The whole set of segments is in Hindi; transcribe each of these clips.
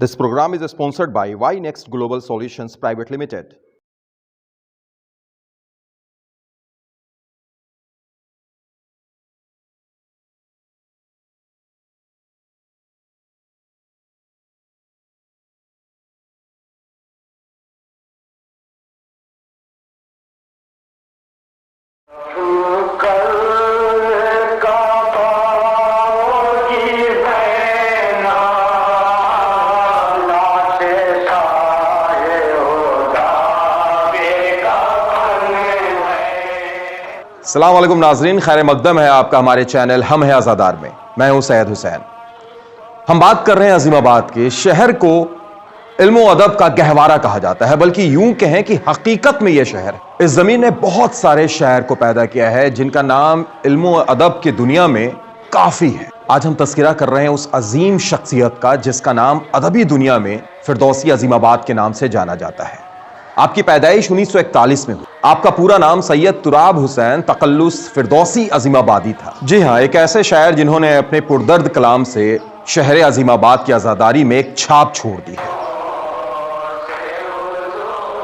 This program is sponsored by YNext Global Solutions Private Limited. अस्सलाम वालेकुम नाजरीन, खैर मकदम है आपका हमारे चैनल हम हैं आज़ादार में। मैं हूं सैयद हुसैन। हम बात कर रहे हैं अजीमाबाद के शहर को इल्म व अदब का गहवारा कहा जाता है, बल्कि यूं कहें कि हकीकत में यह शहर इस जमीन ने बहुत सारे शायर को पैदा किया है जिनका नाम इल्म व अदब की दुनिया में काफी है। आज हम तस्करा कर रहे हैं उस अजीम शख्सियत का जिसका नाम अदबी दुनिया में फिरदौसी अजीमाबाद के नाम से जाना जाता है। आपकी पैदाइश 1941 में हुई। आपका पूरा नाम सैयद तुराब हुसैन तकल्लुस फिरदौसी अजीमाबादी था। जी हाँ, एक ऐसे शायर जिन्होंने अपने पुरदर्द कलाम से शहर अजीमाबाद की आजादारी में एक छाप छोड़ दी है।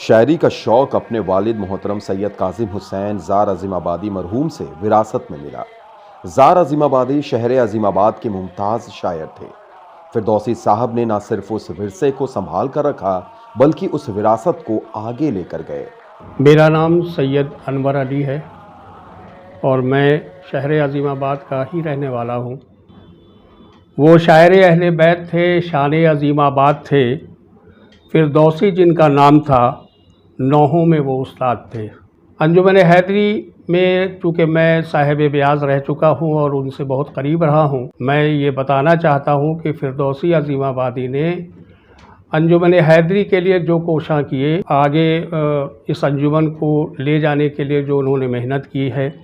शायरी का शौक अपने वालिद मोहतरम सैयद काजिम हुसैन जार अजीमाबादी मरहूम से विरासत में मिला। जार अजीमाबादी शहर अजीमाबाद के मुमताज शायर थे। फिरदौसी साहब ने न सिर्फ उस विरसे को संभाल कर रखा बल्कि उस विरासत को आगे लेकर गए। मेरा नाम सैयद अनवर अली है और मैं शहर अजीमाबाद का ही रहने वाला हूँ। वो शायर अहले बैत थे, शान अजीमाबाद थे। फिरदौसी जिनका नाम था, नौहों में वो उस्ताद थे। अंजुमन हैदरी में चूँकि मैं साहिब ब्याज रह चुका हूँ और उनसे बहुत करीब रहा हूँ, मैं ये बताना चाहता हूँ कि फिरदौसी अजीमाबादी ने अंजुमन हैदरी के लिए जो कोशिश किए, आगे इस अंजुमन को ले जाने के लिए जो उन्होंने मेहनत की है,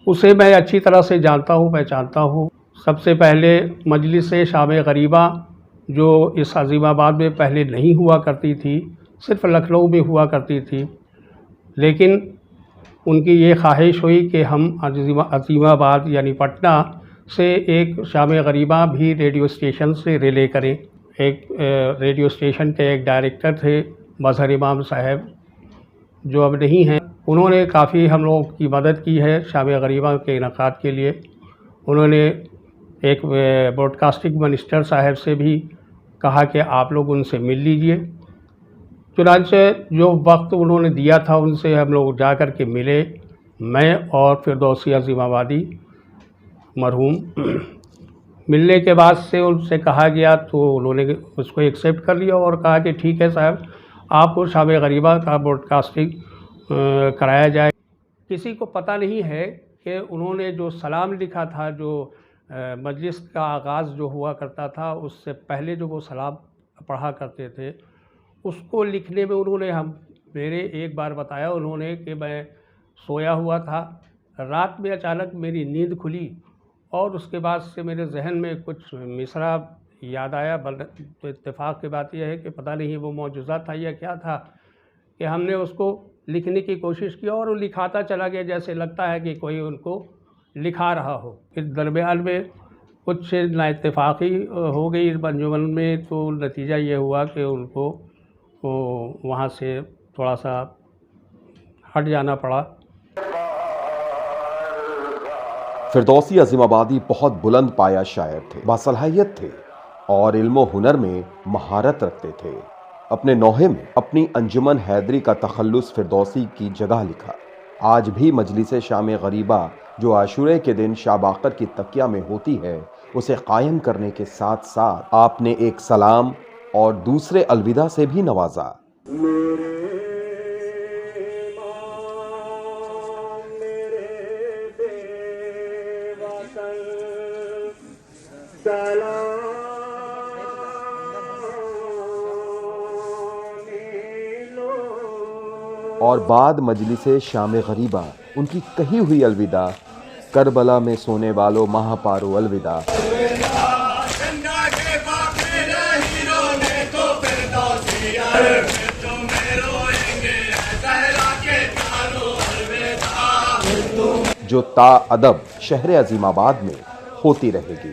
उसे मैं अच्छी तरह से जानता हूँ, पहचानता हूँ। सबसे पहले मजलिस शाम गरीबा जो इस अजीमाबाद में पहले नहीं हुआ करती थी, सिर्फ लखनऊ में हुआ करती थी, लेकिन उनकी ये ख्वाहिश हुई कि हम अजीमाबाद यानी पटना से एक शाम गरीबा भी रेडियो स्टेशन से रिले करें। एक रेडियो स्टेशन के एक डायरेक्टर थे मजहर इमाम साहब, जो अब नहीं हैं। उन्होंने काफ़ी हम लोगों की मदद की है शाम गरीबा के इनकाद के लिए। उन्होंने एक ब्रॉडकास्टिंग मिनिस्टर साहब से भी कहा कि आप लोग उनसे मिल लीजिए। चुनांचे जो वक्त उन्होंने दिया था उनसे हम लोग जा कर के मिले, मैं और फिरदौसी अजीमाबादी मरहूम। मिलने के बाद से उनसे कहा गया तो उन्होंने उसको एक्सेप्ट कर लिया और कहा कि ठीक है साहब, आपको शाम गरीबा का ब्रॉडकास्टिंग कराया जाए। किसी को पता नहीं है कि उन्होंने जो सलाम लिखा था, जो मजलिस का आगाज़ जो हुआ करता था, उससे पहले जो वो सलाम पढ़ा करते थे, उसको लिखने में उन्होंने मेरे एक बार बताया उन्होंने कि मैं सोया हुआ था, रात में अचानक मेरी नींद खुली और उसके बाद से मेरे जहन में कुछ मिसरा याद आया। तो इत्तेफाक की बात यह है कि पता नहीं वो मौजूज़ा था या क्या था कि हमने उसको लिखने की कोशिश की और वो लिखाता चला गया, जैसे लगता है कि कोई उनको लिखा रहा हो। इस दरमियान में कुछ नाइत्तेफाकी हो गई इस अंजुमन में, तो नतीजा ये हुआ कि उनको वहाँ से थोड़ा सा हट जाना पड़ा। फिरदौसी अजीमाबादी बहुत बुलंद पाया शायर थे, बासलाहियत थे और इल्म हुनर में महारत रखते थे। अपने नौहे में अपनी अंजुमन हैदरी का तखल्लुस फिरदौसी की जगह लिखा। आज भी मजलिस शाम गरीबा जो आशूरे के दिन शाबाकर की तकिया में होती है, उसे कायम करने के साथ साथ आपने एक सलाम और दूसरे अलविदा से भी नवाजा। और बाद मजलिसे शाम गरीबा उनकी कही हुई अलविदा, करबला में सोने वालों महापारो अलविदा। जो ता अदब शहर अजीमाबाद में होती रहेगी।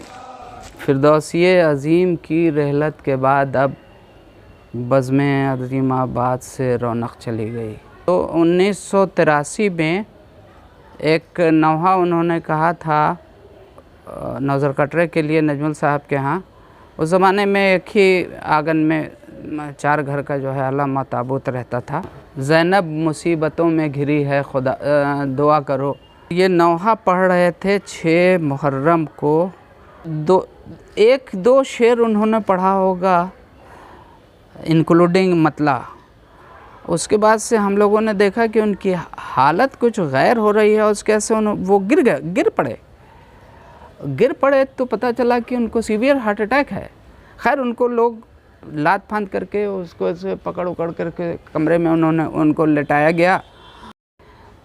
फिरदौसी अज़ीम की रहलत के बाद अब बज़्म अज़ीमाबाद से रौनक चली गई। तो 1983 में एक नौहा उन्होंने कहा था नौज़र कटरे के लिए नजमुल साहब के यहाँ। उस ज़माने में एक ही आंगन में 4 घर का जो है अलामा ताबूत रहता था। ज़ैनब मुसीबतों में घिरी है, खुदा दुआ करो। ये नौहा पढ़ रहे थे 6 मुहर्रम को। 1-2 शेर उन्होंने पढ़ा होगा इंक्लूडिंग मतला। उसके बाद से हम लोगों ने देखा कि उनकी हालत कुछ गैर हो रही है। उसके से वो गिर पड़े तो पता चला कि उनको सीवियर हार्ट अटैक है। खैर उनको लोग लात फांद करके उसको ऐसे पकड़ करके कमरे में उनको लेटाया गया।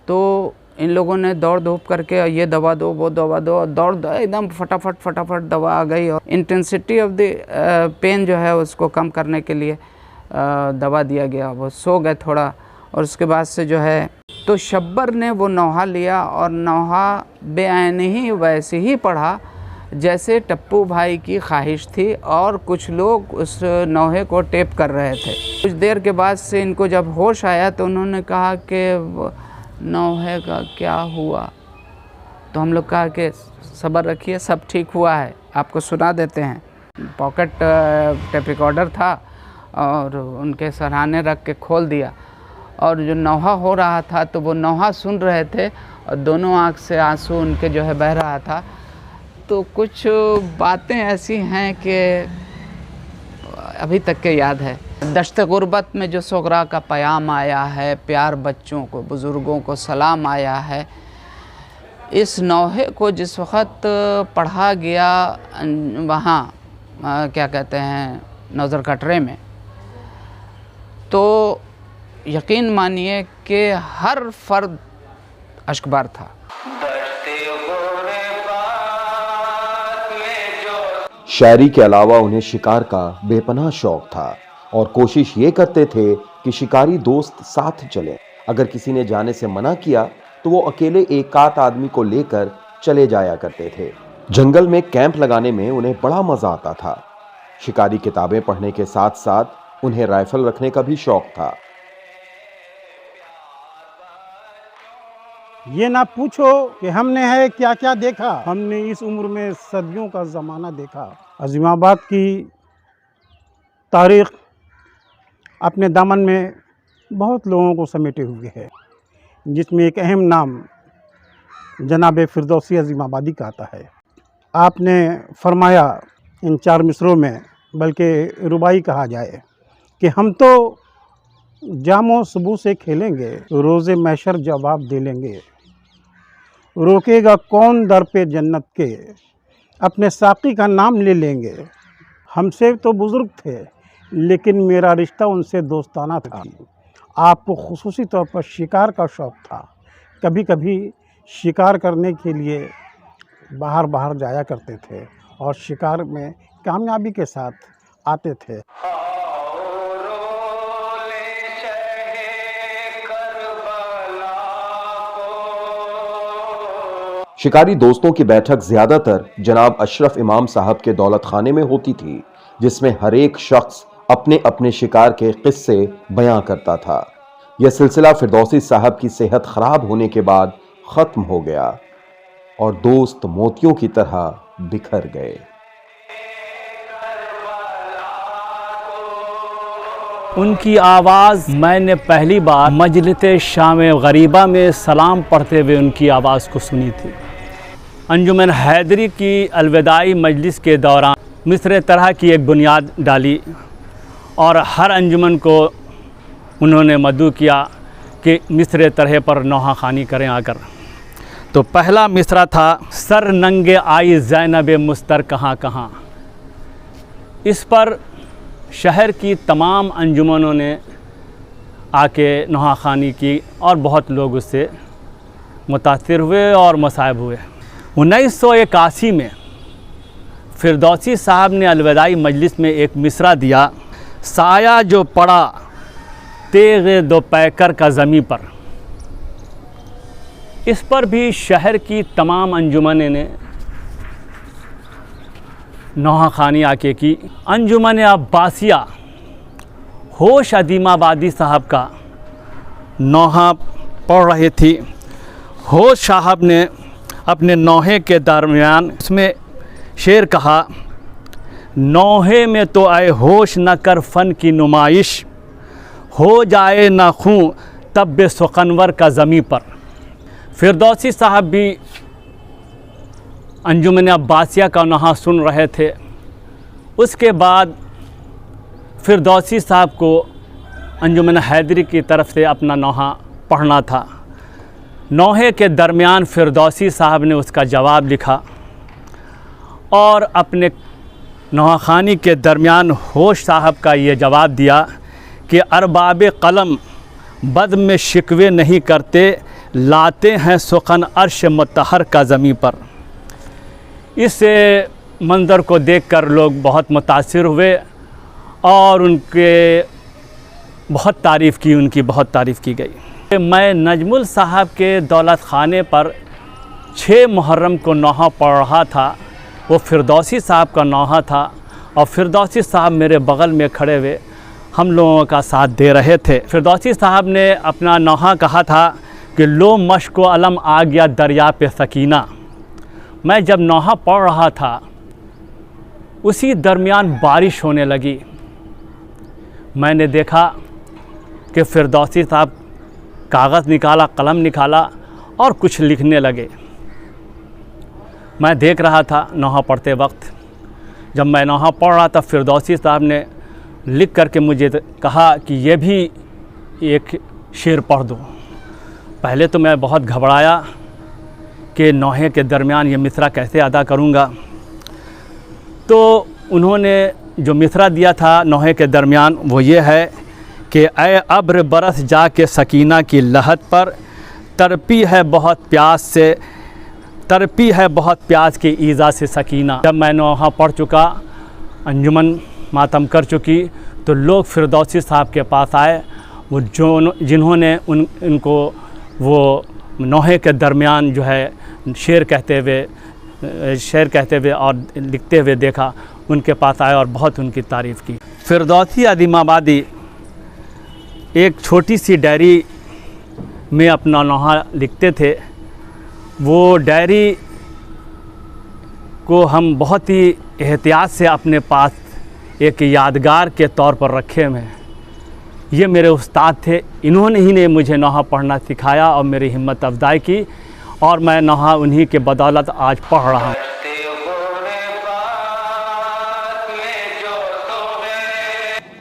तो इन लोगों ने दौड़ धूप करके ये दवा दो वो दवा दो, दौड़ एकदम फटाफट दवा आ गई। और इंटेंसिटी ऑफ द पेन जो है उसको कम करने के लिए दवा दिया गया। वो सो गए थोड़ा और उसके बाद से जो है तो शब्बर ने वो नौहा लिया और नौहा बेआईन ही वैसे ही पढ़ा जैसे टप्पू भाई की ख्वाहिश थी। और कुछ लोग उस नौहे को टेप कर रहे थे। कुछ देर के बाद से इनको जब होश आया तो उन्होंने कहा कि नौहे का क्या हुआ। तो हम लोग कहा कि सब्र रखिए, सब ठीक हुआ है, आपको सुना देते हैं। पॉकेट टेप रिकॉर्डर था और उनके सराहने रख के खोल दिया और जो नौहा हो रहा था तो वो नौहा सुन रहे थे और दोनों आँख से आंसू उनके जो है बह रहा था। तो कुछ बातें ऐसी हैं कि अभी तक के याद है। दश्त गुर्बत में जो सोगरा का प्याम आया है, प्यार बच्चों को बुज़ुर्गों को सलाम आया है। इस नौहे को जिस वक़्त पढ़ा गया वहाँ क्या कहते हैं नौज़र कटरे में, तो यकीन मानिए कि हर फर्द अश्कबार था। शायरी के अलावा उन्हें शिकार का बेपनाह शौक था और कोशिश ये करते थे कि शिकारी दोस्त साथ चले। अगर किसी ने जाने से मना किया तो वो अकेले एक-आध आदमी को लेकर चले जाया करते थे। जंगल में कैंप लगाने में उन्हें बड़ा मजा आता था। शिकारी किताबें पढ़ने के साथ साथ उन्हें राइफल रखने का भी शौक था। ये ना पूछो कि हमने है क्या क्या देखा, हमने इस उम्र में सदियों का ज़माना देखा। अज़ीमाबाद की तारीख़ अपने दामन में बहुत लोगों को समेटे हुए है, जिसमें एक अहम नाम जनाब फिरदौसी अज़ीमाबादी का आता है। आपने फरमाया इन 4 मिसरों में, बल्कि रुबाई कहा जाए, कि हम तो जामो सुबह से खेलेंगे, रोज़े महशर जवाब दे लेंगे। रोकेगा कौन दर पे जन्नत के, अपने साक़ी का नाम ले लेंगे। हमसे तो बुज़ुर्ग थे लेकिन मेरा रिश्ता उनसे दोस्ताना था। आपको ख़ुसूसी तौर पर शिकार का शौक़ था। कभी कभी शिकार करने के लिए बाहर जाया करते थे और शिकार में कामयाबी के साथ आते थे। शिकारी दोस्तों की बैठक ज्यादातर जनाब अशरफ इमाम साहब के दौलत खाने में होती थी, जिसमें हर एक शख्स अपने अपने शिकार के किस्से बयां करता था। यह सिलसिला फिरदौसी साहब की सेहत खराब होने के बाद खत्म हो गया और दोस्त मोतियों की तरह बिखर गए। उनकी आवाज़ मैंने पहली बार मजलिस शाम गरीबा में सलाम पढ़ते हुए उनकी आवाज़ को सुनी थी। अंजुमन हैदरी की अलविदाई मजलिस के दौरान मिस्र तरह की एक बुनियाद डाली और हर अंजुमन को उन्होंने मदऊ किया कि मिस्र तरह पर नौहा खानी करें आकर। तो पहला मिसरा था, सर नंगे आई ज़ैनब मुस्तर कहाँ कहाँ। इस पर शहर की तमाम अंजुमनों ने आके नौहा खानी की और बहुत लोग उससे मुतासिर हुए और मसायब हुए। 1981 में फिरदौसी साहब ने अलविदाई मजलिस में एक मिसरा दिया, साया जो पड़ा तेग़ दो पैकर का ज़मीं पर। इस पर भी शहर की तमाम अंजुमनें ने नौहा खानी आके की। अंजुमन अब्बासिया होश अदीमाबादी साहब का नौहा पढ़ रही थी। होश साहब ने अपने नौहे के दरमियान उसमें शेर कहा, नौहे में तो आए होश न कर फ़न की नुमाइश, हो जाए ना खूं तब बे सुकनवर का ज़मी पर। फिरदौसी साहब भी अंजुमन अब्बासिया का नौहा सुन रहे थे। उसके बाद फिरदौसी साहब को अंजुमन हैदरी की तरफ से अपना नौहा पढ़ना था। नौहे के दरमियान फिरदौसी साहब ने उसका जवाब लिखा और अपने नौहा खानी के दरमियान होश साहब का ये जवाब दिया कि अरबाब कलम बद में शिकवे नहीं करते, लाते हैं सुखन अर्श मतहर का ज़मी पर। इस मंज़र को देखकर लोग बहुत मुतासिर हुए और उनके बहुत तारीफ़ की, उनकी बहुत तारीफ़ की गई। मैं नजमुल साहब के दौलत खाने पर 6 मुहर्रम को नौहा पढ़ रहा था। वो फिरदौसी साहब का नौहा था और फिरदौसी साहब मेरे बगल में खड़े हुए हम लोगों का साथ दे रहे थे। फिरदौसी साहब ने अपना नौहा कहा था कि लो मश्क व अलम आ गया दरिया पे सकीना। मैं जब नौहा पढ़ रहा था उसी दरमियान बारिश होने लगी। मैंने देखा कि फिरदौसी साहब कागज़ निकाला, कलम निकाला और कुछ लिखने लगे। मैं देख रहा था नौहा पढ़ते वक्त। जब मैं नौहा पढ़ रहा था फिरदौसी साहब ने लिख करके मुझे कहा कि ये भी एक शेर पढ़ दो। पहले तो मैं बहुत घबराया कि नौहे के दरमियान ये मिसरा कैसे अदा करूँगा। तो उन्होंने जो मिसरा दिया था नौहे के दरमियान वो ये है कि ऐ अब्र बरस जा के सकीना की लहत पर, तरपी है बहुत प्यास से, तरपी है बहुत प्यास की ईज़ा से सकीना। जब मैं नौहा पढ़ चुका, अंजुमन मातम कर चुकी, तो लोग फिरदौसी साहब के पास आए, वो जिन्होंने इनको वो नौहे के दरमियान जो है शेर कहते हुए और लिखते हुए देखा, उनके पास आए और बहुत उनकी तारीफ़ की। फिरदौसी अदीमाबादी एक छोटी सी डायरी में अपना नौहा लिखते थे। वो डायरी को हम बहुत ही एहतियात से अपने पास एक यादगार के तौर पर रखे हुए हैं। ये मेरे उस्ताद थे, इन्होंने ही ने मुझे नौहा पढ़ना सिखाया और मेरी हिम्मत अफजाई की और मैं नौहा उन्हीं के बदौलत आज पढ़ रहा हूँ।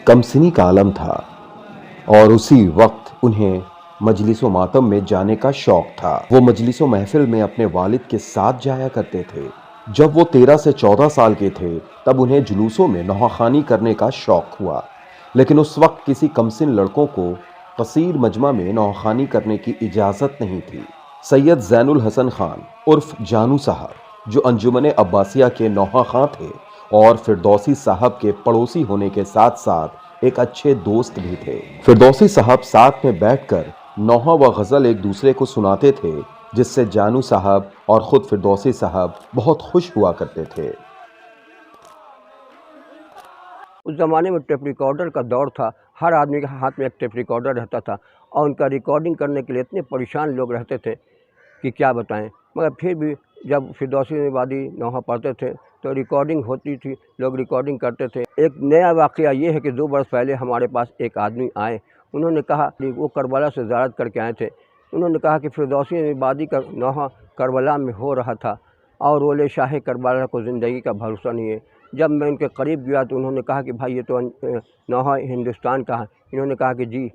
कमसिनी का आलम था और उसी वक्त उन्हें मजलिसो मातम में जाने का शौक था। वो मजलिसो महफिल में अपने वालिद के साथ जाया करते थे। जब वो 13 से 14 साल के थे तब उन्हें जुलूसों में नौहाखानी करने का शौक हुआ, लेकिन उस वक्त किसी कमसिन लड़कों को कसीर मजमा में नौहाखानी करने की इजाज़त नहीं थी। सैयद ज़ैनुल हसन खान उर्फ जानू साहब, जो अंजुमन अब्बासिया के नौहा खां थे और फिरदौसी साहब के पड़ोसी होने के साथ साथ एक अच्छे दोस्त भी थे। फिरदौसी साहब साथ में बैठकर नौहा व गज़ल एक दूसरे को सुनाते थे, जिससे जानू साहब और ख़ुद फिरदौसी साहब बहुत खुश हुआ करते थे। उस ज़माने में टेप रिकॉर्डर का दौर था, हर आदमी के हाथ में एक टेप रिकॉर्डर रहता था और उनका रिकॉर्डिंग करने के लिए इतने परेशान लोग रहते थे कि क्या बताएं। मगर फिर भी जब फिरदौसी अदीमाबादी नौहा पढ़ते थे तो रिकॉर्डिंग होती थी, लोग रिकॉर्डिंग करते थे। एक नया वाक़या ये है कि 2 बरस पहले हमारे पास एक आदमी आए, उन्होंने कहा कि वो करबला से ज़ियारत करके आए थे। उन्होंने कहा कि फिरदौसी अदीमाबादी का नौहा करबला में हो रहा था और बोले शाह करबला को ज़िंदगी का भरोसा नहीं है। जब मैं उनके करीब गया तो उन्होंने कहा कि भाई ये तो नौहा हिंदुस्तान का है। इन्होंने कहा कि जी।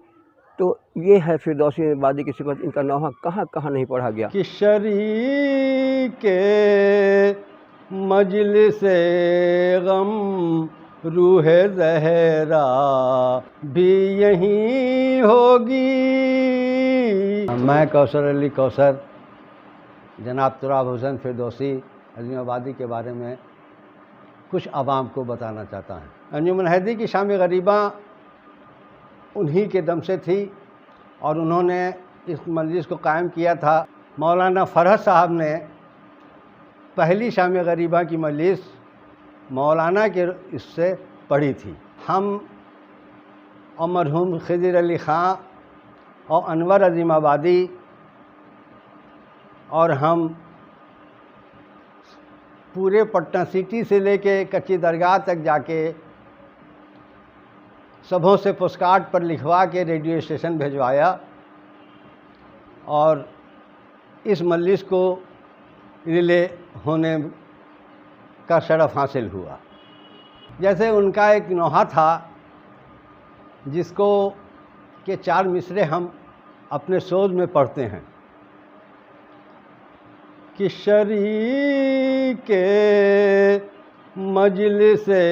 तो ये है फिरदौसी अदीमाबादी की सिफत, इनका नौहा कहाँ कहाँ नहीं पढ़ा गया। कि शरीके मजलिसे गम रूह ज़हरा भी यहीं होगी। मैं कौसर अली कौसर जनाब तुराब हुसैन फिरदौसी अदीमाबादी के बारे में कुछ आवाम को बताना चाहता हूँ। अंजुमन हैदरी की शाम गरीबा उन्हीं के दम से थी और उन्होंने इस मजलिस को कायम किया था। मौलाना फरहत साहब ने पहली शाम गरीबा की मजलिस मौलाना के इससे पढ़ी थी। हम और मरहूम खिज़र अली ख़ां और अनवर अज़ीमाबादी और हम पूरे पटना सिटी से लेके कच्ची दरगाह तक जाके सबों से पोस्टकार्ड पर लिखवा के रेडियो स्टेशन भिजवाया और इस मजलिस को रिले होने का शरफ़ हासिल हुआ। जैसे उनका एक नोहा था जिसको के 4 मिसरे हम अपने सोज में पढ़ते हैं कि शरीके मजलिसे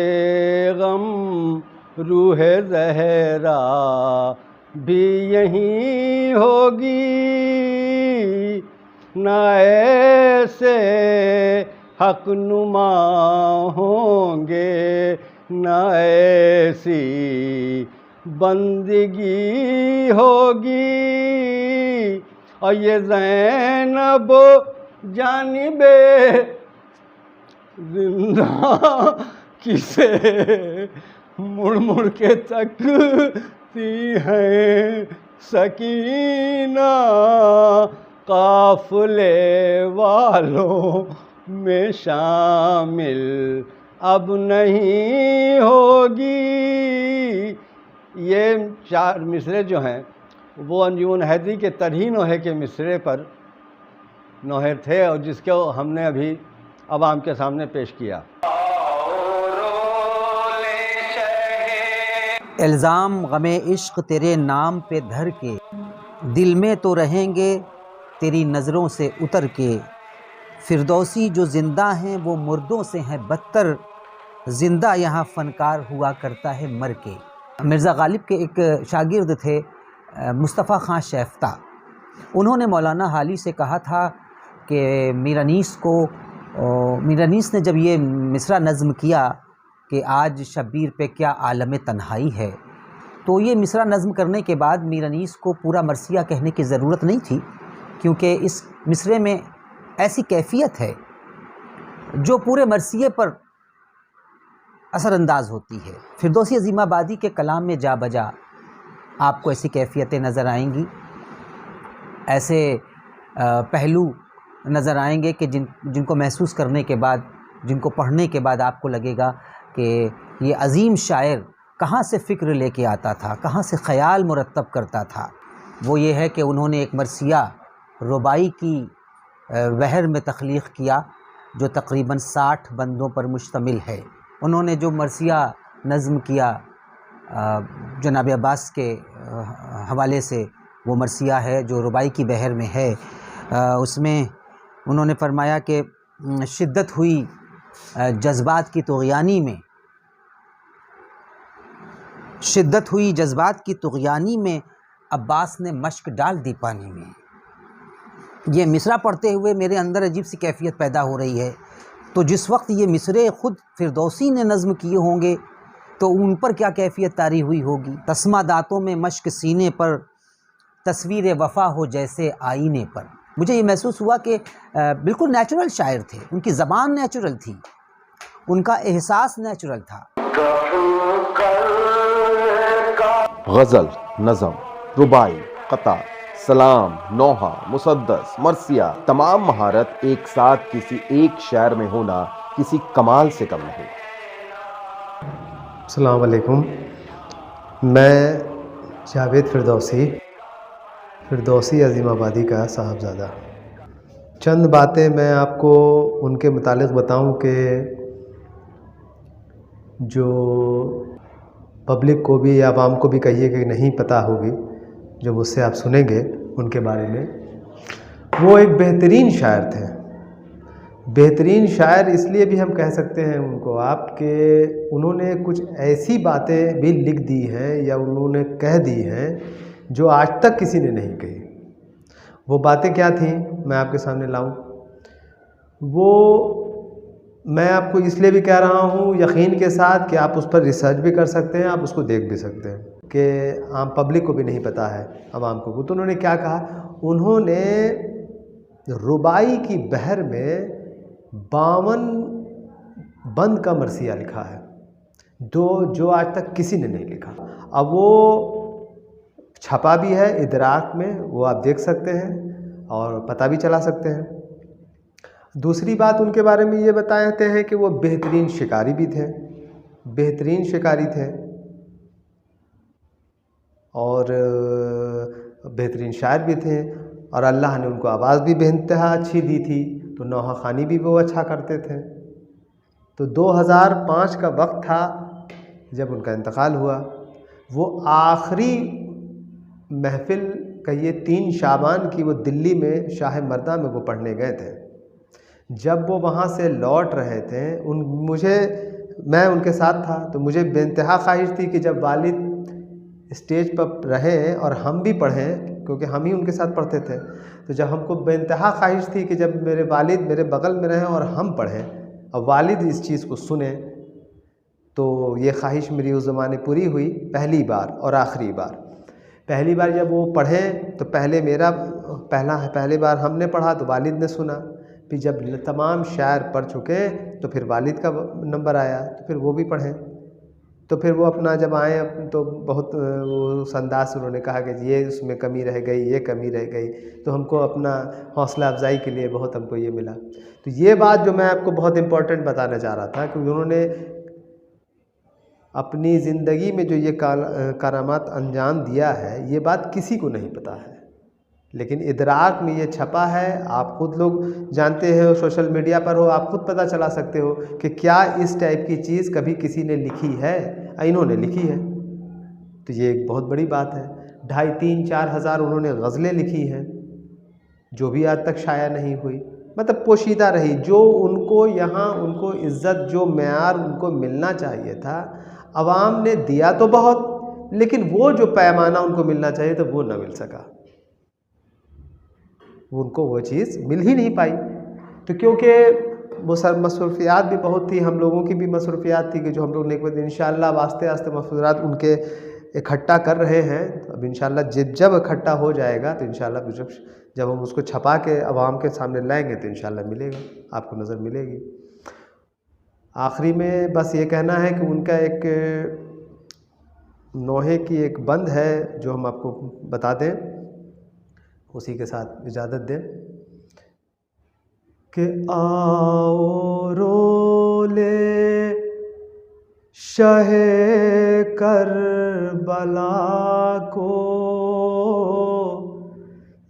गम रूह ज़हरा भी यहीं होगी, ना ऐसे हक नुमा होंगे, ना ऐसी बंदगी होगी। और ये ज़ैनब जानिबे जिंदा किसे मुड़ मुड़ के तकती है सकीना, काफ़िले वालों में शामिल अब नहीं होगी। ये 4 मिसरे जो हैं वो अंजुमन हैदरी के तरही नोहे के मिसरे पर नोहे थे और जिसको हमने अभी अवाम के सामने पेश किया। इल्ज़ाम गमे इश्क तेरे नाम पे धर के, दिल में तो रहेंगे तेरी नज़रों से उतर के। फिरदौसी जो ज़िंदा हैं वो मुर्दों से हैं बदतर, ज़िंदा यहाँ फ़नकार हुआ करता है मर के। मिर्ज़ा गालिब के एक शागिर्द थे मुस्तफ़ा ख़ान शैफ्ता। उन्होंने मौलाना हाली से कहा था कि मीर अनीस ने जब ये मिसरा नज़्म किया कि आज शब्बीर पे क्या आलम तन्हाई है, तो ये मिसरा नज़्म करने के बाद मीर अनीस को पूरा मरसिया कहने की ज़रूरत नहीं थी, क्योंकि इस मिसरे में ऐसी कैफियत है जो पूरे मरसिए पर असरअंदाज होती है। फिरदौसी अज़ीमाबादी के कलाम में जा बजा आपको ऐसी कैफियतें नज़र आएंगी, ऐसे पहलू नज़र आएंगे कि जिनको महसूस करने के बाद, जिनको पढ़ने के बाद आपको लगेगा कि ये अज़ीम शायर कहाँ से फ़िक्र लेके आता था, कहाँ से ख़याल मुरतब करता था। वो ये है कि उन्होंने एक मरसिया रुबाई की बहर में तख्लीक़ किया जो तकरीबन 60 बंदों पर मुश्तमिल है। उन्होंने जो मरसिया नज़्म किया जनाब अब्बास के हवाले से, वो मरसिया है जो रुबाई की बहर में है। उसमें उन्होंने फरमाया कि शिद्दत हुई जज्बात की तुग़यानी में, शिद्दत हुई जज्बात की तुग़यानी में, अब्बास ने मश्क डाल दी पानी में। ये मिसरा पढ़ते हुए मेरे अंदर अजीब सी कैफियत पैदा हो रही है। तो जिस वक्त ये मिसरे ख़ुद फिरदौसी ने नज़्म किए होंगे तो उन पर क्या कैफियत तारी हुई होगी। तस्मा दाँतों में मश्क सीने पर, तस्वीर वफ़ा हो जैसे आईने पर। मुझे ये महसूस हुआ कि बिल्कुल नेचुरल शायर थे, उनकी ज़बान नेचुरल थी, उनका एहसास नेचुरल था। गज़ल, नज़म, रुबाई, क़ता, सलाम, नोहा, मुसद्दस, मरसिया, तमाम महारत एक साथ किसी एक शायर में होना किसी कमाल से कम नहीं। अस्सलाम वालेकुम। मैं जावेद फिरदौसी अज़ीमाबादी का साहबज़ादा। चंद बातें मैं आपको उनके मुतालिक बताऊं कि जो पब्लिक को भी या आवाम को भी कहिए कि नहीं पता होगी, जो मुझसे आप सुनेंगे उनके बारे में। वो एक बेहतरीन शायर थे। बेहतरीन शायर इसलिए भी हम कह सकते हैं उनको आपके उन्होंने कुछ ऐसी बातें भी लिख दी हैं या उन्होंने कह दी हैं जो आज तक किसी ने नहीं कही। वो बातें क्या थीं मैं आपके सामने लाऊं। वो मैं आपको इसलिए भी कह रहा हूं यकीन के साथ कि आप उस पर रिसर्च भी कर सकते हैं, आप उसको देख भी सकते हैं कि आम पब्लिक को भी नहीं पता है, आवाम को। तो उन्होंने क्या कहा, उन्होंने रुबाई की बहर में 52 बंद का मरसिया लिखा है, जो आज तक किसी ने नहीं लिखा। अब वो छपा भी है इदराक में, वो आप देख सकते हैं और पता भी चला सकते हैं। दूसरी बात उनके बारे में ये बताते हैं कि वो बेहतरीन शिकारी भी थे, बेहतरीन शिकारी थे और बेहतरीन शायर भी थे, और अल्लाह ने उनको आवाज़ भी बेइंतहा अच्छी दी थी, तो नौहा ख़ानी भी वो अच्छा करते थे। तो 2005 का वक्त था जब उनका इंतकाल हुआ। वो आखिरी महफ़िल कहिए 3 शाबान की वो दिल्ली में शाह मर्दा में वो पढ़ने गए थे। जब वो वहाँ से लौट रहे थे मैं उनके साथ था, तो मुझे बेइंतहा ख्वाहिश थी कि जब वालिद स्टेज पर रहे और हम भी पढ़ें, क्योंकि हम ही उनके साथ पढ़ते थे, तो जब हमको बेइंतहा ख्वाहिश थी कि जब मेरे वालिद मेरे बगल में रहें और हम पढ़ें और वालिद इस चीज़ को सुने, तो ये ख्वाहिश मेरी उस ज़माने पूरी हुई पहली बार और आखिरी बार। पहली बार जब वो पढ़ें तो पहले बार हमने पढ़ा तो वालिद ने सुना, फिर जब तमाम शायर पढ़ चुके तो फिर वालिद का नंबर आया, तो फिर वो भी पढ़ें। तो फिर वो अपना जब आए तो बहुत उस अंदाज से उन्होंने कहा कि ये उसमें कमी रह गई, ये कमी रह गई, तो हमको अपना हौसला अफजाई के लिए बहुत हमको ये मिला। तो ये बात जो मैं आपको बहुत इम्पोर्टेंट बताना चाह रहा था कि उन्होंने अपनी ज़िंदगी में जो ये करामात अंजाम दिया है, ये बात किसी को नहीं पता है, लेकिन इदराक में ये छपा है। आप खुद लोग जानते हैं, सोशल मीडिया पर हो, आप खुद पता चला सकते हो कि क्या इस टाइप की चीज़ कभी किसी ने लिखी है। इन्होंने लिखी है, तो ये एक बहुत बड़ी बात है। 2,500-3,000-4 हज़ार उन्होंने गज़लें लिखी हैं जो भी आज तक शाया नहीं हुई, मतलब पोशीदा रही, जो उनको यहाँ उनको इज़्ज़त जो मेयार उनको मिलना चाहिए था अवाम ने दिया तो बहुत, लेकिन वो जो पैमाना उनको मिलना चाहिए तो वो ना मिल सका, उनको वो चीज़ मिल ही नहीं पाई। तो क्योंकि मसरूफियात भी बहुत थी, हम लोगों की भी मसरूफियात थी कि जो हम लोग ने इंशाअल्लाह आस्ते आस्ते मसरूफियात उनके इकट्ठा कर रहे हैं। तो अब इंशाअल्लाह जब इकट्ठा हो जाएगा तो इंशाअल्लाह जब हम उसको छपा के आवाम के सामने लाएंगे तो इंशाअल्लाह मिलेगा, आपको नज़र मिलेगी। आखिरी में बस ये कहना है कि उनका एक नोहे की एक बंद है जो हम आपको बता दें, उसी के साथ इजाज़त दें कि आओ रोले शहे करबला को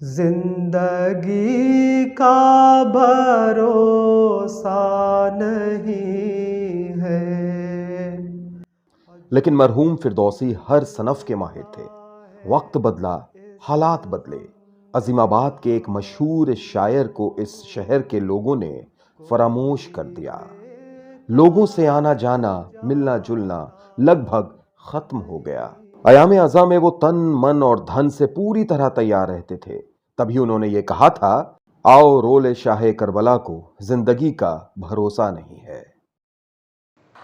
जिंदगी का भरोसा नहीं है। लेकिन मरहूम फिरदौसी हर सनफ के माहिर थे। वक्त बदला, हालात बदले, अजीमाबाद के एक मशहूर शायर को इस शहर के लोगों ने फरामोश कर दिया। लोगों से आना जाना, मिलना जुलना लगभग खत्म हो गया। अयाम अज़ा में वो तन मन और धन से पूरी तरह तैयार रहते थे। तभी उन्होंने ये कहा था, आओ रोले शाहे करबला को जिंदगी का भरोसा नहीं है।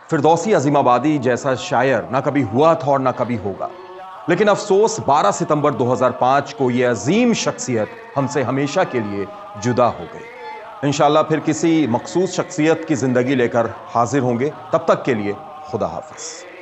फिरदौसी अजीमाबादी जैसा शायर ना कभी हुआ था और ना कभी होगा, लेकिन अफसोस 12 सितंबर 2005 को यह अजीम शख्सियत हमसे हमेशा के लिए जुदा हो गई। इंशाअल्लाह फिर किसी मखसूस शख्सियत की जिंदगी लेकर हाजिर होंगे। तब तक के लिए खुदा हाफिज।